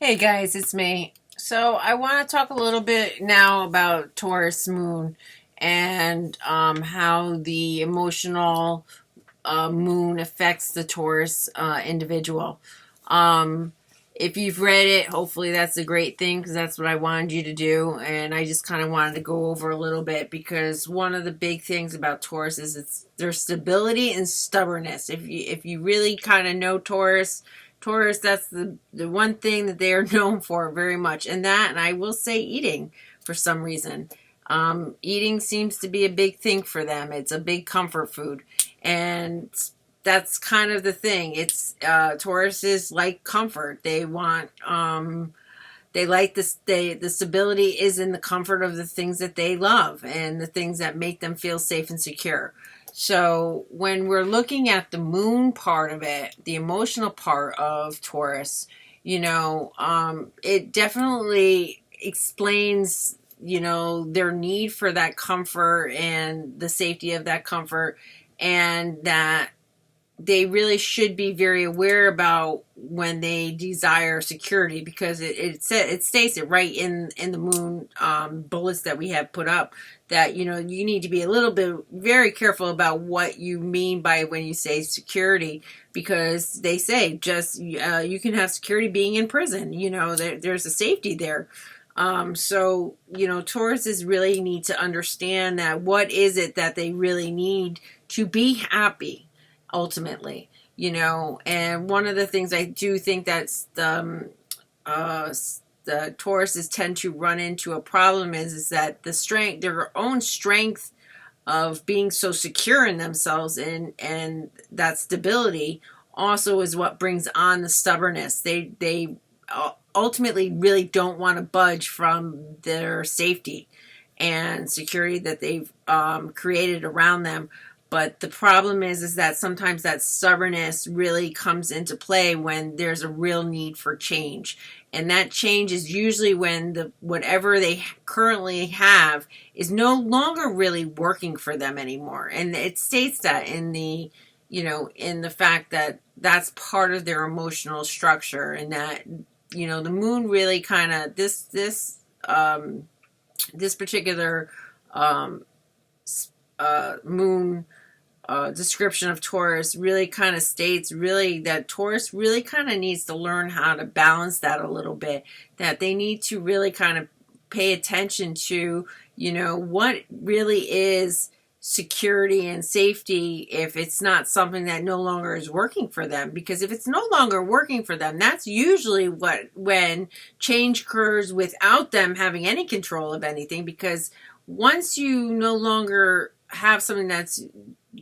Hey guys, it's me. So I want to talk a little bit now about Taurus moon and how the emotional moon affects the Taurus individual. Um, if you've read it, hopefully that's a great thing because that's what I wanted you to do. And I just kind of wanted to go over a little bit because one of the big things about Taurus is it's their stability and stubbornness. If you really kind of know Taurus, that's the one thing that they are known for very much. And I will say eating for some reason. Eating seems to be a big thing for them. It's a big comfort food. And that's kind of the thing. It's Taurus is like comfort. They like this. The stability is in the comfort of the things that they love and the things that make them feel safe and secure. So when we're looking at the moon part of it, the emotional part of Taurus, it definitely explains, their need for that comfort and the safety of that comfort, and that they really should be very aware about when they desire security, because it states it right in the moon bullets that we have put up, that you need to be a little bit very careful about what you mean by when you say security, because they say just you can have security being in prison. There's a safety there. So Tauruses really need to understand that what is it that they really need to be happy ultimately. And one of the things I do think that's the Tauruses tend to run into a problem is that their own strength of being so secure in themselves and that stability also is what brings on the stubbornness. They ultimately really don't want to budge from their safety and security that they've created around them. But the problem is that sometimes that stubbornness really comes into play when there's a real need for change. And that change is usually when whatever they currently have is no longer really working for them anymore. And it states that in the fact that that's part of their emotional structure, and that, the moon really kind of, this particular moon description of Taurus really kind of states really that Taurus really kind of needs to learn how to balance that a little bit, that they need to really kind of pay attention to, what really is security and safety if it's not something that no longer is working for them. Because if it's no longer working for them, that's usually when change occurs without them having any control of anything. Because once you no longer have something that's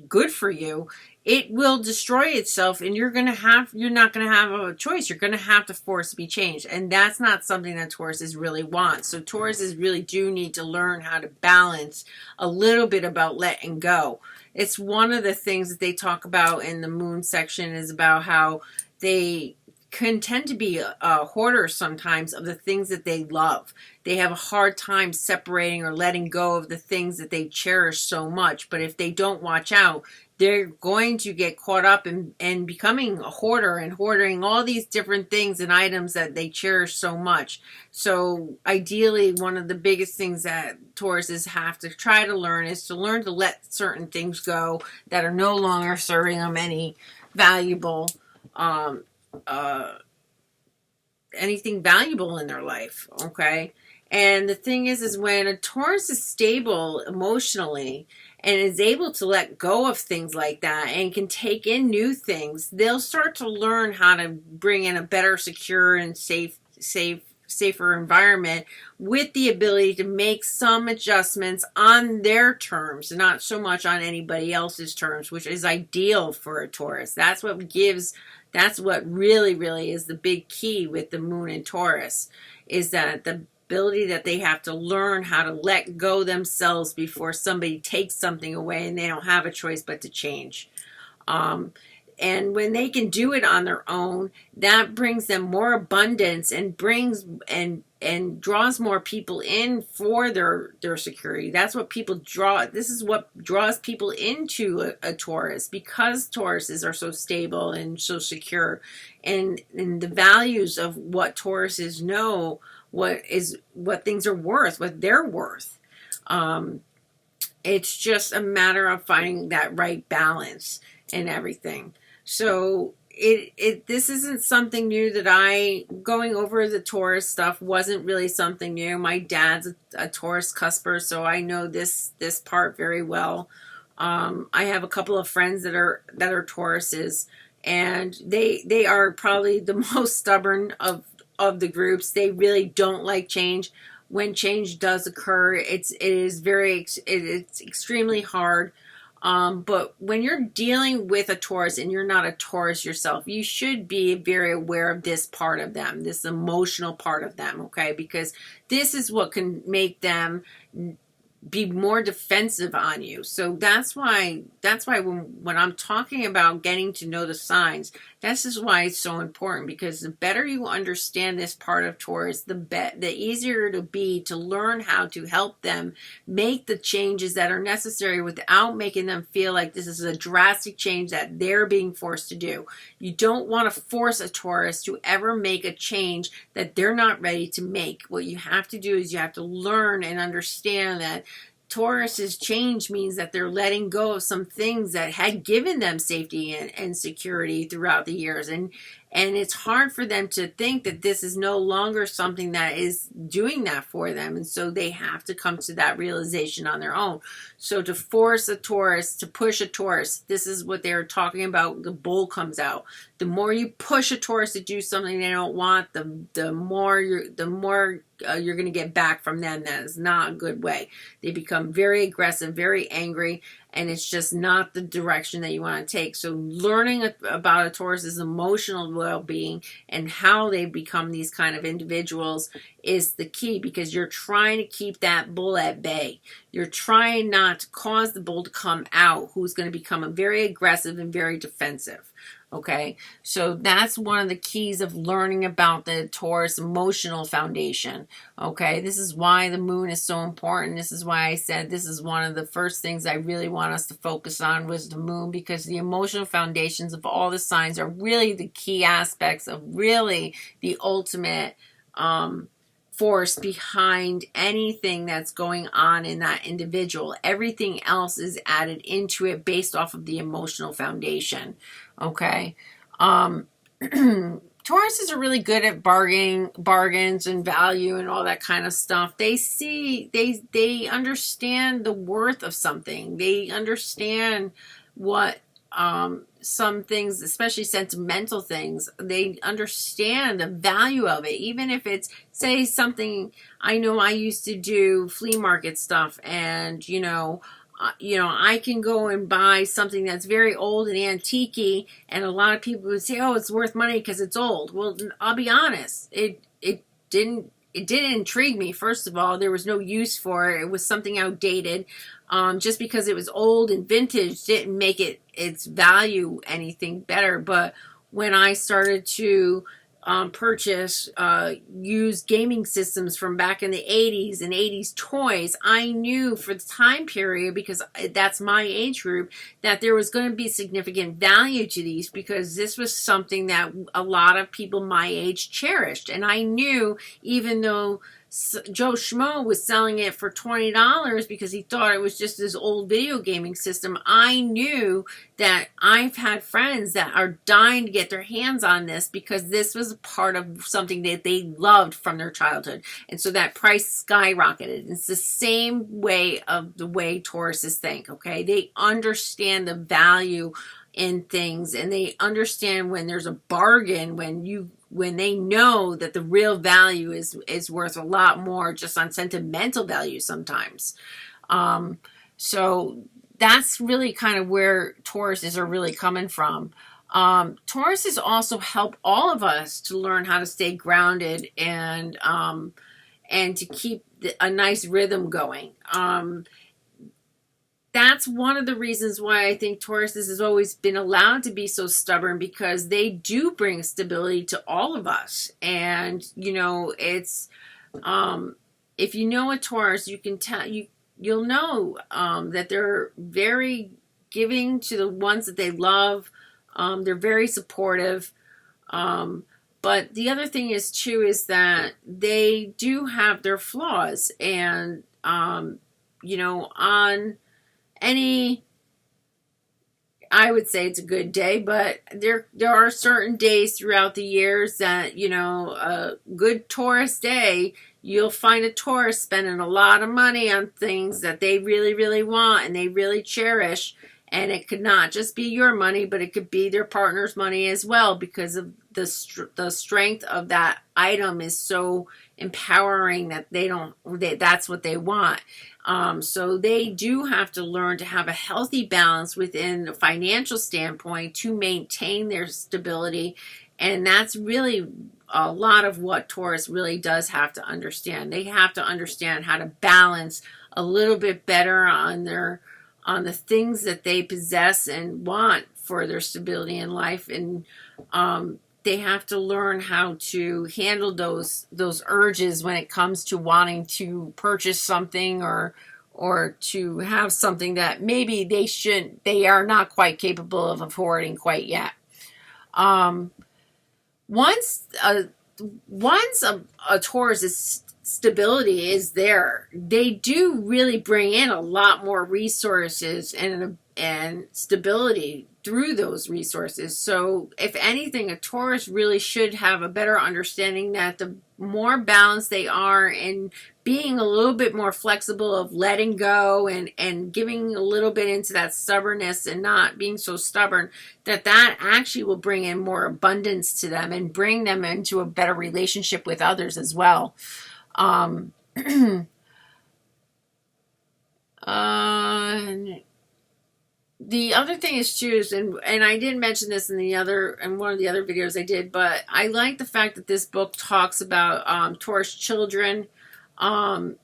good for you, it will destroy itself, and you're not going to have a choice. You're going to have to force to be changed, and that's not something that Tauruses really want. So Tauruses really do need to learn how to balance a little bit about letting go. It's one of the things that they talk about in the moon section, is about how they can tend to be a hoarder sometimes of the things that they love. They have a hard time separating or letting go of the things that they cherish so much. But if they don't watch out, they're going to get caught up in becoming a hoarder and hoarding all these different things and items that they cherish so much. So ideally, one of the biggest things that Tauruses have to try to learn is to learn to let certain things go that are no longer serving them any valuable anything valuable in their life. Okay. And the thing is when a Taurus is stable emotionally and is able to let go of things like that and can take in new things, they'll start to learn how to bring in a better, secure, and safer environment, with the ability to make some adjustments on their terms, not so much on anybody else's terms, which is ideal for a Taurus. That's what really, really is the big key with the moon in Taurus, is that the ability that they have to learn how to let go themselves before somebody takes something away, and they don't have a choice but to change. And when they can do it on their own, that brings them more abundance and and draws more people in for their security. That's what people draw. This is what draws people into a Taurus, because Tauruses are so stable and so secure, and the values of what Tauruses know what things are worth, what they're worth. It's just a matter of finding that right balance and everything. So this isn't something new that going over the Taurus stuff wasn't really something new. My dad's a Taurus cusper, so I know this part very well. I have a couple of friends that are Tauruses, and they are probably the most stubborn of the groups. They really don't like change. When change does occur, it's extremely hard. But when you're dealing with a Taurus and you're not a Taurus yourself, you should be very aware of this part of them, this emotional part of them, okay? Because this is what can make them be more defensive on you. So that's why when I'm talking about getting to know the signs, this is why it's so important, because the better you understand this part of Taurus, the easier it'll be to learn how to help them make the changes that are necessary without making them feel like this is a drastic change that they're being forced to do. You don't want to force a Taurus to ever make a change that they're not ready to make. What you have to do is you have to learn and understand that Taurus's change means that they're letting go of some things that had given them safety and security throughout the years. And it's hard for them to think that this is no longer something that is doing that for them. And so they have to come to that realization on their own. So to force a Taurus, to push a Taurus, this is what they're talking about. The bull comes out. The more you push a Taurus to do something they don't want, the more you're going to get back from them. That is not a good way. They become very aggressive, very angry, and it's just not the direction that you want to take. So learning about a Taurus's emotional well-being and how they become these kind of individuals is the key, because you're trying to keep that bull at bay. You're trying not to cause the bull to come out, who's going to become very aggressive and very defensive. Okay, so that's one of the keys of learning about the Taurus emotional foundation. Okay, this is why the moon is so important. This is why I said this is one of the first things I really want us to focus on was the moon, because the emotional foundations of all the signs are really the key aspects of really the ultimate force behind anything that's going on in that individual. Everything else is added into it based off of the emotional foundation. Okay. Tauruses are really good at bargains and value and all that kind of stuff. They understand the worth of something. They understand what some things, especially sentimental things, they understand the value of it. Even if it's, say, something, I know I used to do flea market stuff, and I can go and buy something that's very old and antique, and a lot of people would say, oh, it's worth money because it's old. Well, I'll be honest, it didn't intrigue me. First of all, there was no use for it. It was something outdated. Just because it was old and vintage didn't make its value anything better. But when I started to purchase used gaming systems from back in the 80s and 80s toys, I knew for the time period, because that's my age group, that there was going to be significant value to these, because this was something that a lot of people my age cherished. And I knew, even though Joe Schmo was selling it for $20 because he thought it was just his old video gaming system, I knew that I've had friends that are dying to get their hands on this, because this was a part of something that they loved from their childhood. And so that price skyrocketed. It's the same way of the way Tauruses think, okay? They understand the value in things, and they understand when there's a bargain, when they know that the real value is worth a lot more just on sentimental value sometimes. So that's really kind of where Tauruses are really coming from. Tauruses also help all of us to learn how to stay grounded and to keep a nice rhythm going. That's one of the reasons why I think Tauruses has always been allowed to be so stubborn, because they do bring stability to all of us. And, it's If you know a Taurus, you can tell you'll know that they're very giving to the ones that they love. They're very supportive. But the other thing is too is that they do have their flaws, and on any, I would say it's a good day, but there are certain days throughout the years that, a good Taurus day, you'll find a Taurus spending a lot of money on things that they really, really want and they really cherish. And it could not just be your money, but it could be their partner's money as well, because of the strength of that item is so empowering that that's what they want. So they do have to learn to have a healthy balance within a financial standpoint to maintain their stability. And that's really a lot of what Taurus really does have to understand. They have to understand how to balance a little bit better on the things that they possess and want for their stability in life. And they have to learn how to handle those urges when it comes to wanting to purchase something or to have something that maybe they are not quite capable of affording quite yet. Once a Taurus stability is there, they do really bring in a lot more resources and stability through those resources. So if anything, a Taurus really should have a better understanding that the more balanced they are in being a little bit more flexible of letting go and giving a little bit into that stubbornness and not being so stubborn, that actually will bring in more abundance to them and bring them into a better relationship with others as well. The other thing is too, and I didn't mention this in one of the other videos I did, but I like the fact that this book talks about Taurus children. One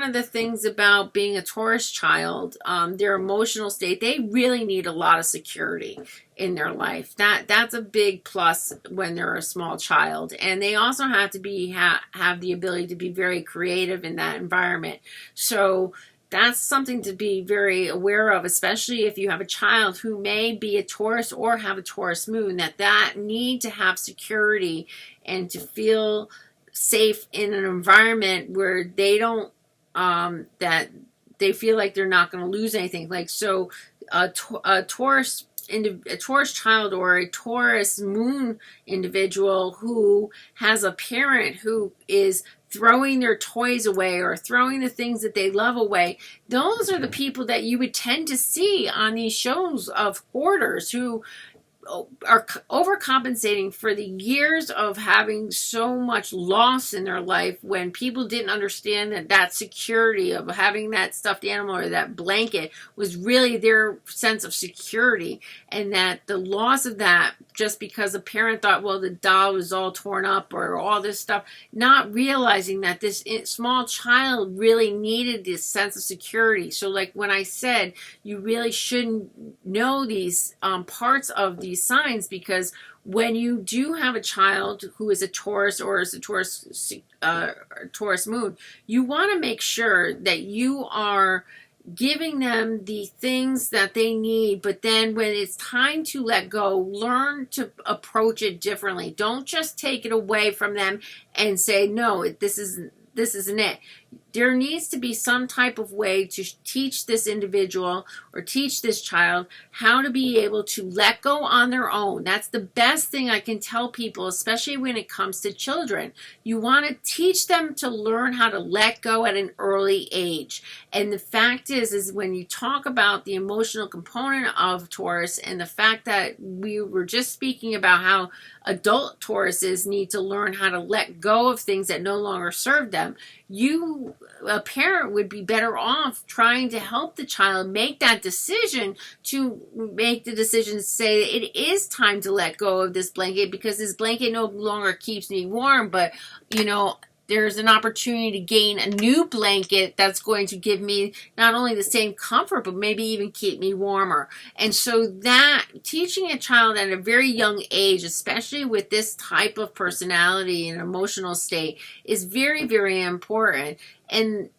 of the things about being a Taurus child, their emotional state, they really need a lot of security in their life. That's a big plus when they're a small child, and they also have to have the ability to be very creative in that environment. So that's something to be very aware of, especially if you have a child who may be a Taurus or have a Taurus moon, that need to have security and to feel safe in an environment where they don't, that they feel like they're not going to lose anything. Like, so a Taurus child or a Taurus moon individual who has a parent who is throwing their toys away or throwing the things that they love away, those are the people that you would tend to see on these shows of hoarders who are overcompensating for the years of having so much loss in their life, when people didn't understand that security of having that stuffed animal or that blanket was really their sense of security, and that the loss of that just because a parent thought, well, the doll was all torn up or all this stuff, not realizing that this small child really needed this sense of security. So like when I said, you really shouldn't know these parts of these signs, because when you do have a child who is a Taurus or is a Taurus moon, you want to make sure that you are giving them the things that they need, but then when it's time to let go, learn to approach it differently. Don't just take it away from them and say, no, this isn't it. There needs to be some type of way to teach this individual or teach this child how to be able to let go on their own. That's the best thing I can tell people, especially when it comes to children. You want to teach them to learn how to let go at an early age. And the fact is when you talk about the emotional component of Taurus and the fact that we were just speaking about how adult Tauruses need to learn how to let go of things that no longer serve them, a parent would be better off trying to help the child make that decision, to say it is time to let go of this blanket, because this blanket no longer keeps me warm, but there's an opportunity to gain a new blanket that's going to give me not only the same comfort, but maybe even keep me warmer. And so that teaching a child at a very young age, especially with this type of personality and emotional state, is very, very important. And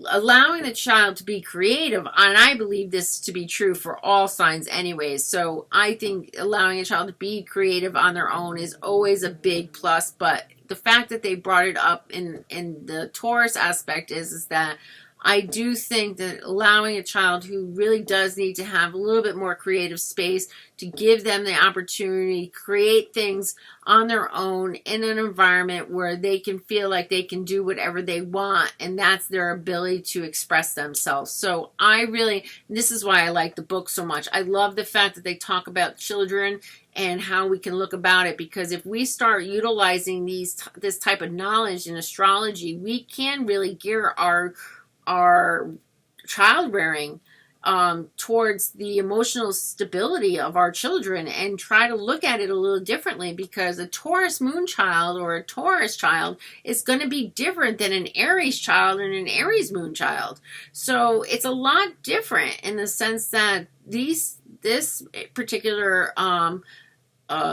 allowing the child to be creative, and I believe this to be true for all signs anyways, so I think allowing a child to be creative on their own is always a big plus. But the fact that they brought it up in the Taurus aspect is that I do think that allowing a child who really does need to have a little bit more creative space, to give them the opportunity to create things on their own in an environment where they can feel like they can do whatever they want, and that's their ability to express themselves. So this is why I like the book so much. I love the fact that they talk about children and how we can look about it, because if we start utilizing this type of knowledge in astrology, we can really gear our child rearing towards the emotional stability of our children, and try to look at it a little differently, because a Taurus moon child or a Taurus child is going to be different than an Aries child and an Aries moon child. So it's a lot different in the sense that this particular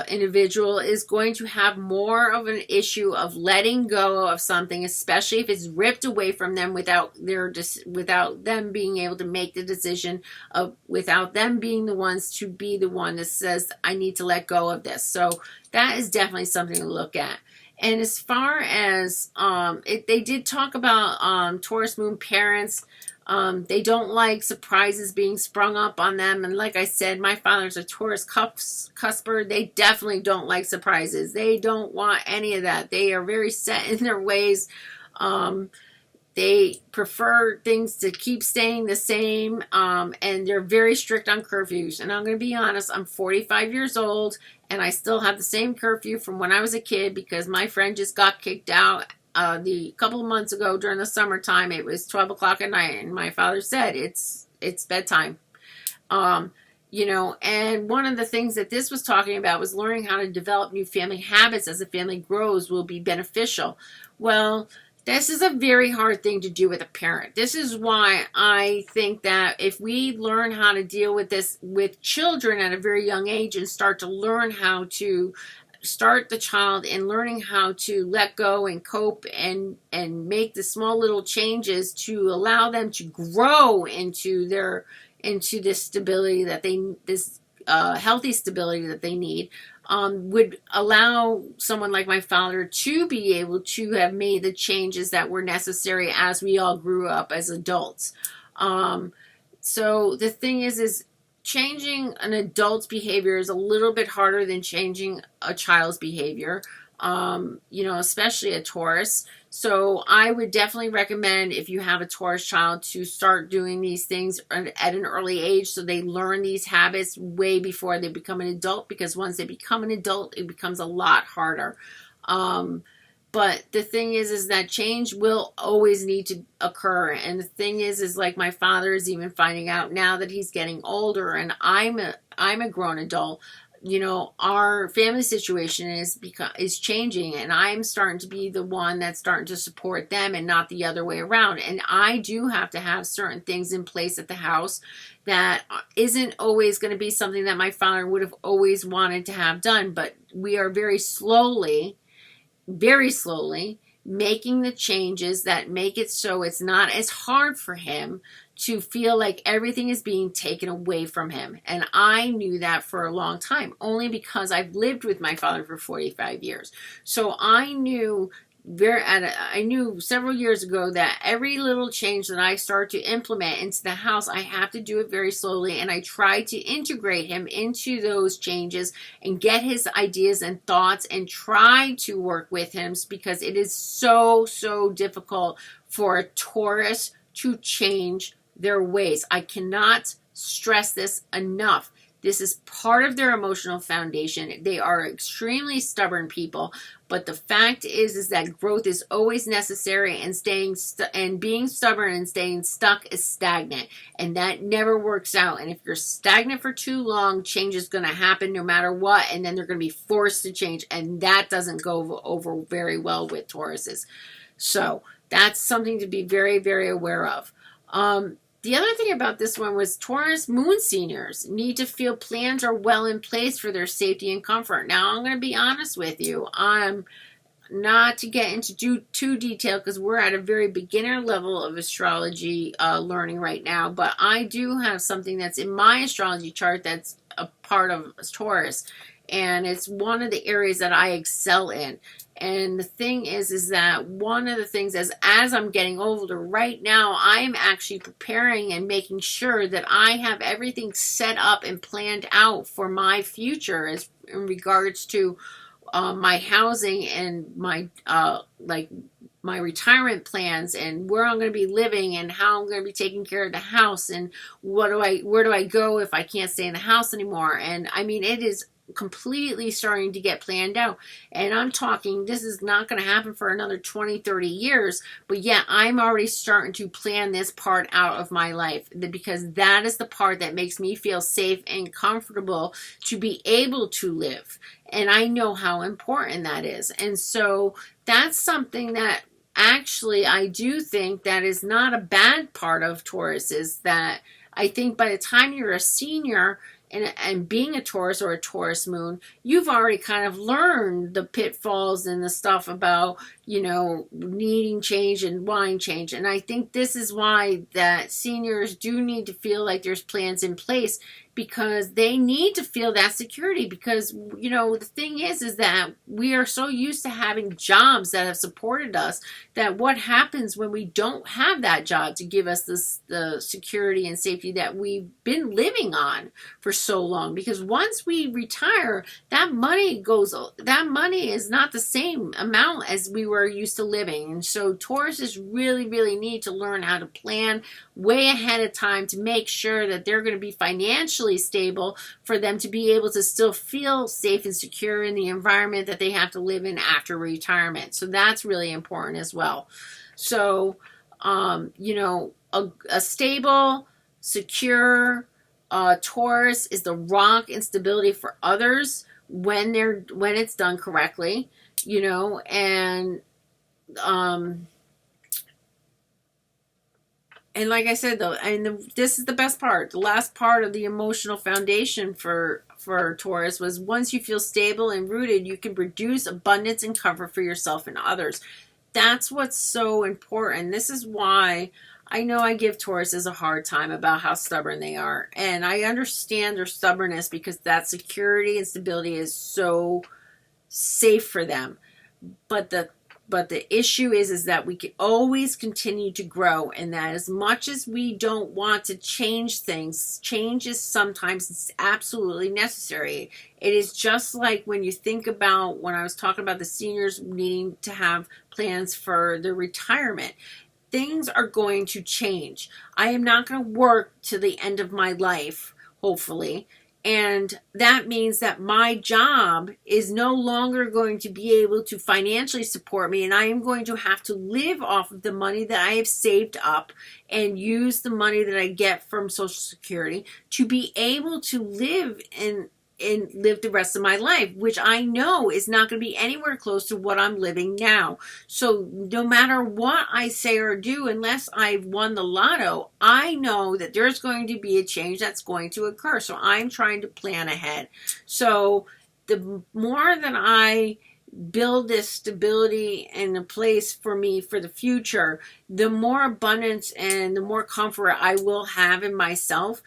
individual is going to have more of an issue of letting go of something, especially if it's ripped away from them without them being able to make the decision, without them being the ones to be the one that says, I need to let go of this. So that is definitely something to look at. And as far as they did talk about Taurus moon parents. They don't like surprises being sprung up on them. And like I said, my father's a Taurus cusper. They definitely don't like surprises. They don't want any of that. They are very set in their ways. They prefer things to keep staying the same. And they're very strict on curfews. And I'm going to be honest, I'm 45 years old and I still have the same curfew from when I was a kid, because my friend just got kicked out the couple of months ago during the summertime. It was 12 o'clock at night, and my father said it's bedtime. And one of the things that this was talking about was learning how to develop new family habits as the family grows will be beneficial. Well, this is a very hard thing to do with a parent. This is why I think that if we learn how to deal with this with children at a very young age, and start to learn how to start the child in learning how to let go and cope and make the small little changes to allow them to grow into this stability that this healthy stability that they need, would allow someone like my father to be able to have made the changes that were necessary as we all grew up as adults. So the thing is changing an adult's behavior is a little bit harder than changing a child's behavior, especially a Taurus. So I would definitely recommend, if you have a Taurus child, to start doing these things at an early age, so they learn these habits way before they become an adult, because once they become an adult, it becomes a lot harder. But the thing is that change will always need to occur. And the thing is like my father is even finding out now that he's getting older, and I'm a grown adult. Our family situation is changing, and I'm starting to be the one that's starting to support them, and not the other way around. And I do have to have certain things in place at the house that isn't always going to be something that my father would have always wanted to have done. But we are very slowly making the changes that make it so it's not as hard for him to feel like everything is being taken away from him. And I knew that for a long time, only because I've lived with my father for 45 years. So I knew several years ago that every little change that I start to implement into the house, I have to do it very slowly, and I try to integrate him into those changes and get his ideas and thoughts and try to work with him, because it is so difficult for a Taurus to change their ways. I cannot stress this enough. This is part of their emotional foundation. They are extremely stubborn people, but the fact is that growth is always necessary, and being stubborn and staying stuck is stagnant, and that never works out. And if you're stagnant for too long, change is going to happen no matter what, and then they're going to be forced to change, and that doesn't go over very well with Tauruses. So that's something to be very, very aware of. The other thing about this one was Taurus moon seniors need to feel plans are well in place for their safety and comfort. Now, I'm going to be honest with you. I'm not to get into too detailed because we're at a very beginner level of astrology learning right now, but I do have something that's in my astrology chart that's a part of Taurus, and it's one of the areas that I excel in. And the thing is that one of the things as I'm getting older right now, I am actually preparing and making sure that I have everything set up and planned out for my future as in regards to my housing and my my retirement plans and where I'm going to be living and how I'm going to be taking care of the house and where do I go if I can't stay in the house anymore. And I mean, it is completely starting to get planned out, and I'm talking this is not going to happen for another 20-30 years, but yeah, I'm already starting to plan this part out of my life because that is the part that makes me feel safe and comfortable to be able to live, and I know how important that is. And so that's something that actually I do think that is not a bad part of Taurus, is that I think by the time you're a senior and being a Taurus or a Taurus moon, you've already kind of learned the pitfalls and the stuff about, needing change and wanting change. And I think this is why that seniors do need to feel like there's plans in place, because they need to feel that security. Because, the thing is that we are so used to having jobs that have supported us that what happens when we don't have that job to give us the security and safety that we've been living on for so long? Because once we retire, that money is not the same amount as we were used to living. And so Tauruses really, really need to learn how to plan way ahead of time to make sure that they're going to be financially stable for them to be able to still feel safe and secure in the environment that they have to live in after retirement. So that's really important as well. So, a stable, secure Taurus is the rock and stability for others when it's done correctly, and like I said, though, this is the best part. The last part of the emotional foundation for Taurus was once you feel stable and rooted, you can produce abundance and comfort for yourself and others. That's what's so important. This is why I know I give Tauruses a hard time about how stubborn they are. And I understand their stubbornness because that security and stability is so safe for them. But the issue is that we can always continue to grow, and that as much as we don't want to change things, change is sometimes absolutely necessary. It is just like when you think about when I was talking about the seniors needing to have plans for their retirement. Things are going to change. I am not going to work to the end of my life, hopefully. And that means that my job is no longer going to be able to financially support me, and I am going to have to live off of the money that I have saved up and use the money that I get from Social Security to be able to live and live the rest of my life, which I know is not going to be anywhere close to what I'm living now. So no matter what I say or do, unless I've won the lotto, I know that there's going to be a change that's going to occur. So I'm trying to plan ahead. So the more that I build this stability in a place for me for the future, the more abundance and the more comfort I will have in myself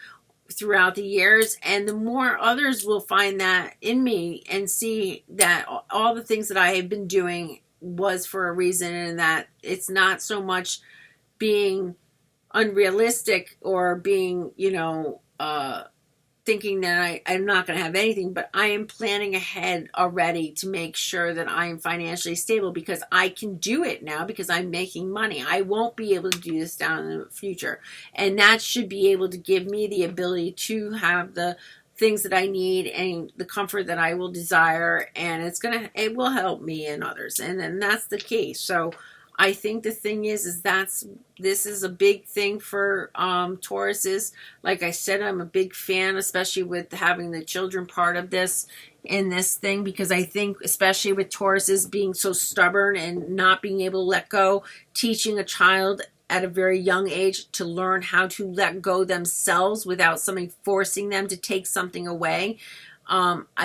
throughout the years, and the more others will find that in me and see that all the things that I have been doing was for a reason, and that it's not so much being unrealistic or being, thinking that I'm not going to have anything, but I am planning ahead already to make sure that I am financially stable because I can do it now because I'm making money. I won't be able to do this down in the future. And that should be able to give me the ability to have the things that I need and the comfort that I will desire, and it will help me and others, and then that's the key. So I think the thing is this is a big thing for Tauruses. Like I said, I'm a big fan, especially with having the children part of this in this thing, because I think especially with Tauruses being so stubborn and not being able to let go, teaching a child at a very young age to learn how to let go themselves without somebody forcing them to take something away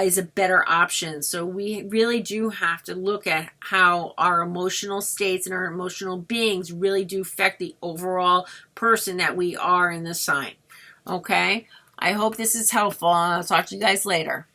is a better option. So we really do have to look at how our emotional states and our emotional beings really do affect the overall person that we are in the sign. Okay? I hope this is helpful. I'll talk to you guys later.